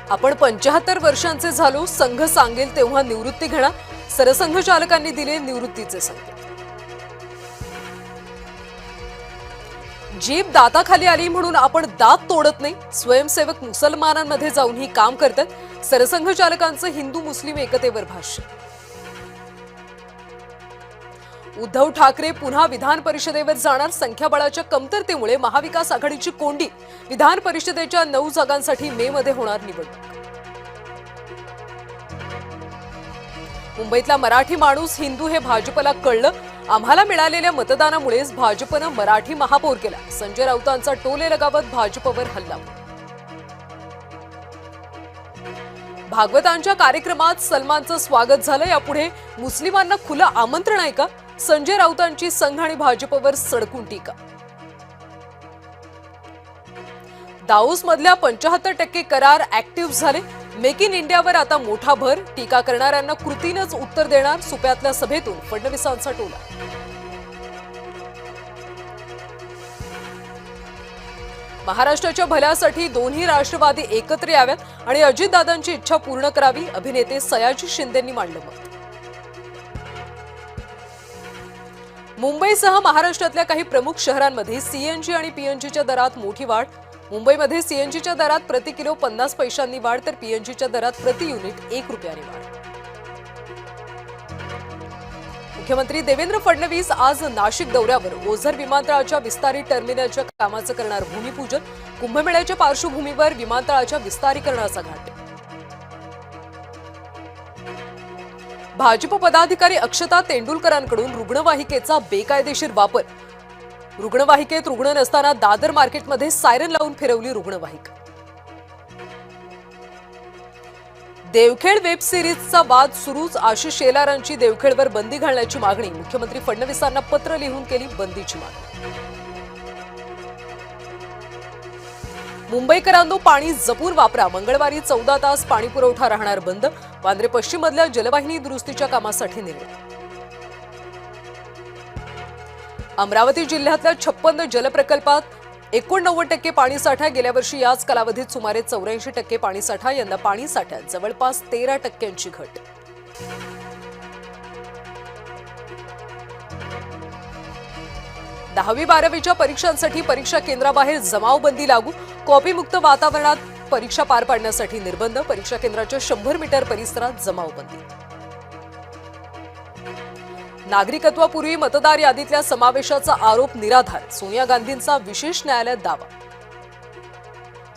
आपण 75 वर्षांचे झालो, संघ सांगेल तेव्हा निवृत्ती घेणार, सरसंघ चालकांनी दिले निवृत्तीचे संकेत। जीभ दाताखाली आली म्हणून आपण दात तोडत नाही, स्वयंसेवक मुसलमानांमध्ये जाऊनही काम करतात, सरसंघ चालकांचं हिंदू मुस्लिम एकतेवर भाष्य। उद्धव ठाकरे पुन्हा विधान परिषदेवर जाणार, संख्याबळाच्या कमतरतेमुळे महाविकास आघाडीची कोंडी, विधान परिषदेच्या 9 जागांसाठी मे मध्ये होणार निवडणूक। मुंबईतला मराठी माणूस हिंदू हे भाजपला कळलं, आम्हाला मिळालेल्या मतदानामुळेच भाजपनं मराठी महापौर केला, संजय राऊतांचा टोले लगावत भाजपवर हल्ला। भागवतांच्या कार्यक्रमात सलमानचं स्वागत झालं, यापुढे मुस्लिमांना खुलं आमंत्रण आहे का, संजय राऊतांची संघ आणि भाजपवर सडकून टीका। दाऊस मधल्या 75% करार ऍक्टिव्ह झाले, मेक इन इंडियावर आता मोठा भर, टीका करणाऱ्यांना कृतीनंच उत्तर देणार, सुप्यातल्या सभेतून फडणवीसांचा टोला। महाराष्ट्राच्या भल्यासाठी दोन्ही राष्ट्रवादी एकत्र याव्यात आणि अजितदादांची इच्छा पूर्ण करावी, अभिनेते सयाजी शिंदेंनी मांडलं मत। मुंबईसह महाराष्ट्रातल्या काही प्रमुख शहरांमध्ये सीएनजी आणि पीएनजीच्या दरात मोठी वाढ, मुंबईमध्ये सीएनजीच्या दरात प्रति किलो 50 पैशांनी वाढ, तर पीएनजीच्या दरात प्रति युनिट 1 रुपयाने वाढ। मुख्यमंत्री देवेंद्र फडणवीस आज नाशिक दौऱ्यावर, ओझर विमानतळाच्या विस्तारित टर्मिनलच्या कामाचं करणार भूमिपूजन, कुंभमेळ्याच्या पार्श्वभूमीवर विमानतळाच्या विस्तारीकरणाचा घाट। भाजप पदाधिकारी अक्षता तेंडुलकरांकडून रुग्णवाहिकेचा बेकायदेशीर वापर, रुग्णवाहिकेत रुग्ण नसताना दादर मार्केटमध्ये सायरन लावून फिरवली रुग्णवाहिका। देवखेड वेब सिरीजचा वाद सुरूच, आशिष शेलारांची देवखेडवर बंदी घालण्याची मागणी, मुख्यमंत्री फडणवीसांना पत्र लिहून केली बंदीची मागणी। मुंबईकरांनो पाणी जपून वापरा, मंगळवारी 14 तास पाणी पुरवठा राहणार बंद, वांद्रे पश्चिम मधल्या जलवाहिनी दुरुस्तीच्या कामासाठी निर्णय। अमरावती जिल्ह्यातल्या 56 जलप्रकल्पात 89% पाणीसाठा, गेल्या वर्षी याच कालावधीत सुमारे 84% पाणीसाठा, यंदा पाणीसाठ्यात जवळपास 13%ची घट। 10वी-12वीच्या परीक्षांसाठी परीक्षा केंद्राबाहेर जमावबंदी लागू, कॉपीमुक्त वातावरणात परीक्षा पार पाडण्यासाठी निर्बंध, परीक्षा केंद्राच्या 100 मीटर परिसरात जमावबंदी। नागरिकत्वापूर्वी मतदार यादीतल्या समावेशाचा आरोप निराधार, सोनिया गांधींचा विशेष न्यायालयात दावा।